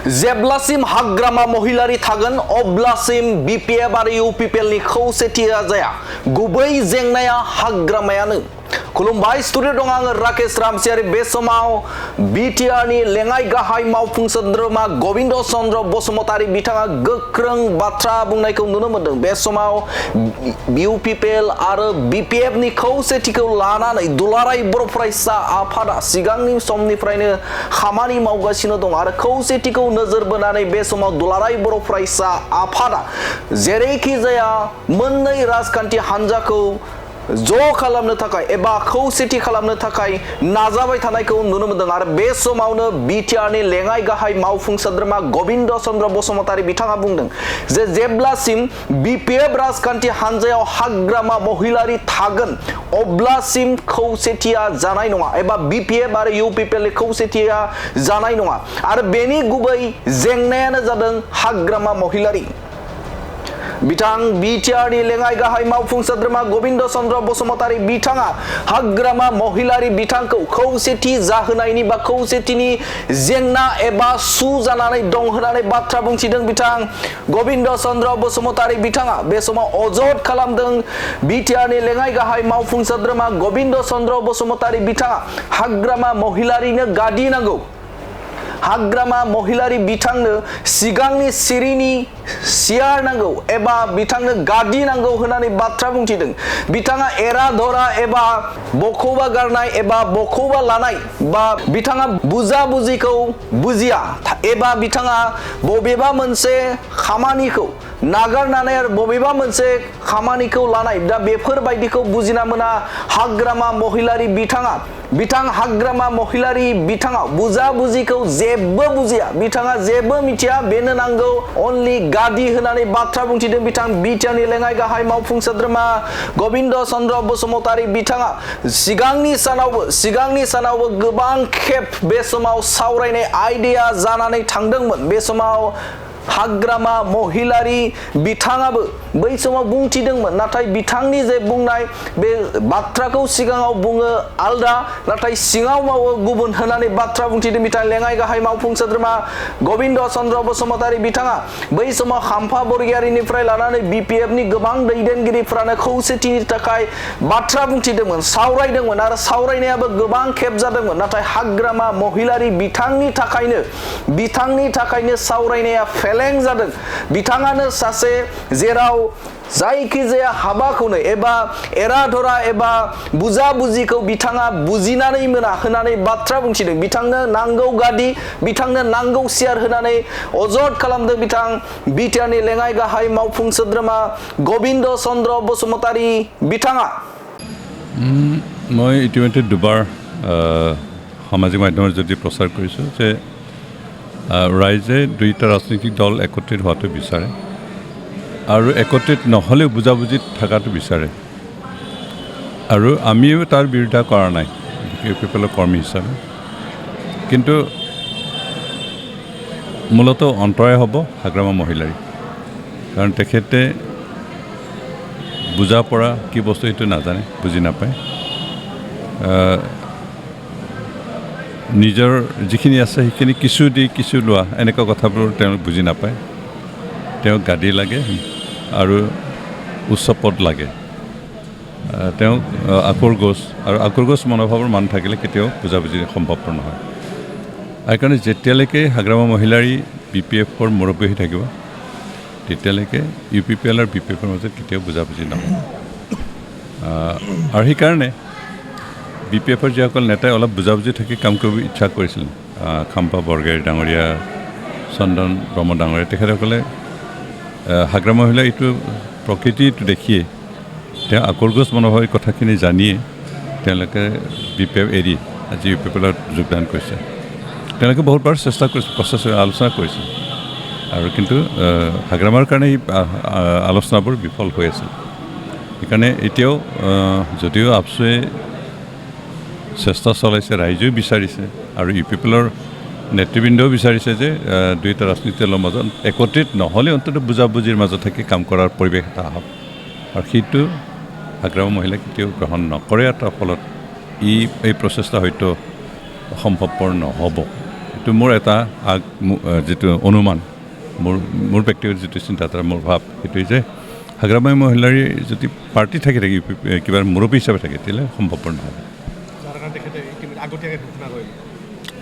जेब्लासिम हाग्रामा महिलारि थागोन अब्लासिम बिपिएफ आरो इउपिपिएल नि खौसेथिया जाया गुबै जेंनाया हाग्रामायानो खुलुमबाय स्टुडिअ दं आङो राकेश रामसियारि बे समाव बिटिआर नि लेङाइ गाहाय मावफुं सोद्रोमा गबिन्द चन्द्र बसुमतारी बिथाङा गोख्रों बाथ्रा बुंनायखौ नुनो मोनदों बे समाव इउपिपिएल आरो बिपिएफ नि खौसेथिखौ लानानै दुलाराय बर' फरायसा आफादा सिगांनि समनिफ्रायनो खामानि मावगासिनो दं आरो खौसेथिखौ नोजोर बोनानै बे समाव दुलाराय बर' फरायसा आफादा जेरैखि जाया मोननै राजखान्थि हान्जाखौ ज' खालामनो थाखाय एबा खौसेथि खालामनो थाखाय नाजाबाय थानायखौ नुनो मोनदों आरो बे समावनो बिटिआर नि लेङाइ गाहाय मावफुं सोद्रोमा गबिन्द चन्द्र बसुमतारी बिथाङा बुंदों जे जेब्लासिम बिपिएफ राजखान्थि हान्जायाव हाग्रामा महिलारि थागोन अब्लासिम खौसेथिया जानाय नङा एबा बिपिएफ आरो इउपिपिएल नि खौसेथिया जानाय नङा आरो बेनि गुबै जेंनायानो जादों हाग्रामा महिलारि बिथां बिटिआर नि लेङाइ गाहाय मावफुं सोद्रोमा गबिन्द चन्द्र बसुमतारी बिथाङा हाग्रामा महिलारि बिथांखौ खौसेथि जाहोनायनि बा खौसेथिनि जेंना एबा सु जानानै दं होननानै बाथ्रा बुंथिदों बिथां गबिन्द चन्द्र बसुमतारी बिथाङा बे समाव अजद खालामदों बिटिआर नि लेङाइ गाहाय मावफुं सोद्रोमा गबिन्द चन्द्र बसुमतारी बिथाङा हाग्रामा महिलारिनो गादि नांगौ हाग्रामा महिलारि बिथांनो सिगांनि सिरिनि सियार नांगौ एबा बिथांनो गादि नांगौ होननानै बाथ्रा बुंथिदों बिथाङा एरा धरा एबा बखौबा गारनाय एबा बखौबा लानाय बा बिथाङा बुजा बुजिखौ बुजिया एबा बिथाङा बबेबा मोनसे खामानिखौ नागारनानै आरो बबेबा मोनसे खामानिखौ लानाय दा बेफोरबायदिखौ बुजिना मोना हाग्रामा महिलारि बिथां हाग्रामा महिलारि बिथाङा बुजा बुजिखौ जेबो बुजिया बिथाङा जेबो मिथिया बेनो नांगौ अनलि गादि होननानै बाथ्रा बुंथिदों बिथां बिटिआर नि लेङाइ गाहाय मावफुं सोद्रोमा गबिन्द चन्द्र बसुमतारी बिथाङा सिगांनि सानावबो गोबां खेब बे समाव सावरायनाय आयदाया जानानै थांदोंमोन बे समाव हाग्रामा महिलारि बिथाङाबो बै समाव बुंथिदोंमोन नाथाय बिथांनि जे बुंनाय बे बाथ्राखौ सिगाङाव बुङो आलदा नाथाय सिङाव मावो गुबुन होननानै बाथ्रा बुंथिदों बिथां लेङाइ गाहाय मावफुं सोद्रोमा गबिन्द चन्द्र बसुमतारी बिथाङा बै समाव खाम्फा बरगयारिनिफ्राय लानानै बिपिएफ नि गोबां दैदेनगिरिफ्रानो खौसेथिनि थाखाय बाथ्रा बुंथिदोंमोन सावरायदोंमोन आरो सावरायनायाबो गोबां खेब जादोंमोन नाथाय हाग्रामा महिलारि बिथांनि थाखायनो सावरायनाया फेलें जादों बिथाङानो सासे जेराव जायखिजाया हाबाखौनो एबा एरा धरा एबा बुजा बुजिखौ बिथाङा बुजिनानै मोना होननानै बाथ्रा बुंथिदों बिथांनो नांगौ गादि बिथांनो नांगौ सियार होननानै अजद खालामदों बिथां बिटिआर नि लेङाइ गाहाय मावफुं सोद्रोमा गबिन्द चन्द्र बसुमतारी बिथाङा মই ইতিমধ্যে দুবাৰ সামাজিক মাধ্যমত যদি প্ৰচাৰ কৰিছোঁ যে ৰাইজে দুইটা ৰাজনৈতিক দল একত্ৰিত হোৱাটো বিচাৰে আৰু একত্ৰিত নহ'লেও বুজাবুজিত থকাটো বিচাৰে আৰু আমিও তাৰ বিৰোধিতা কৰা নাই ইউপিপিএলৰ কৰ্মী হিচাপে কিন্তু মূলতঃ অন্তৰায় হ'ব হাগ্ৰামা মহিলাৰী কাৰণ তেখেতে বুজা পৰা কি বস্তু সেইটো নাজানে বুজি নাপায় নিজৰ যিখিনি আছে সেইখিনি কিছু দি কিছু লোৱা এনেকুৱা কথাবোৰ তেওঁ বুজি নাপায় তেওঁ গাদী লাগে আৰু উচ্চ পদ লাগে তেওঁ আকৰগোজ মনোভাৱৰ মানুহ থাকিলে কেতিয়াও বুজাবুজি সম্ভৱপৰ নহয় সেইকাৰণে যেতিয়ালৈকে হাগ্ৰামা মহিলাৰী বিপিএফৰ মুৰব্বী হৈ থাকিব তেতিয়ালৈকে ইউপিপিএল আৰু বিপিএফৰ মাজত কেতিয়াও বুজাবুজি নহয় আৰু সেইকাৰণে বিপিএফৰ যিসকল নেতাই অলপ বুজাবুজি থাকি কাম কৰিব ইচ্ছা কৰিছিল খাম্পা বৰগয়াৰী ডাঙৰীয়া চন্দন ব্ৰহ্ম ডাঙৰীয়া তেখেতসকলে হাগ্ৰামা মহিলা এইটো প্ৰকৃতিটো দেখিয়ে তেওঁ আকৰগোজ মনোভাৱৰ কথাখিনি জানিয়ে তেওঁলোকে বিপিএফ এৰি আজি ইউপিপিএলত যোগদান কৰিছে তেওঁলোকে বহুতবাৰ চেষ্টা কৰিছে আলোচনা কৰিছে আৰু কিন্তু হাগ্ৰামাৰ কাৰণে এই আলোচনাবোৰ বিফল হৈ আছিল সেইকাৰণে এতিয়াও যদিও আপচুৱে চেষ্টা চলাইছে ৰাইজেও বিচাৰিছে আৰু ইউপিপিএলৰ নেতৃবৃন্দও বিচাৰিছে যে দুইটা ৰাজনৈতিক দলৰ মাজত একত্ৰিত নহ'লে অন্ততঃ বুজাবুজিৰ মাজত থাকি কাম কৰাৰ পৰিৱেশ এটা আহক আৰু সেইটো হাগ্ৰামা মহিলাই কেতিয়াও গ্ৰহণ নকৰে তাৰ ফলত এই প্ৰচেষ্টা হয়তো সম্ভৱপৰ নহ'ব এইটো মোৰ এটা যিটো অনুমান মোৰ ব্যক্তিগত যিটো চিন্তাধাৰা মোৰ ভাৱ সেইটোৱে যে হাগ্ৰামাই মহিলাৰ যদি পাৰ্টি থাকি কিবা মুৰব্বী হিচাপে থাকে তেতিয়াহ'লে সম্ভৱপৰ নহয়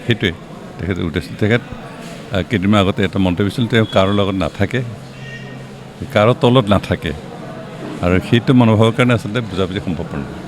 সেইটোৱে তেখেতে উদ্দেশ্য তেখেত কেইদিনমান আগতে এটা মন্তব্য দিছিল তেওঁ কাৰো লগত নাথাকে কাৰো তলত নাথাকে আৰু সেইটো মনোভাৱৰ কাৰণে আচলতে বুজাবুজি সম্ভৱপৰ নহয়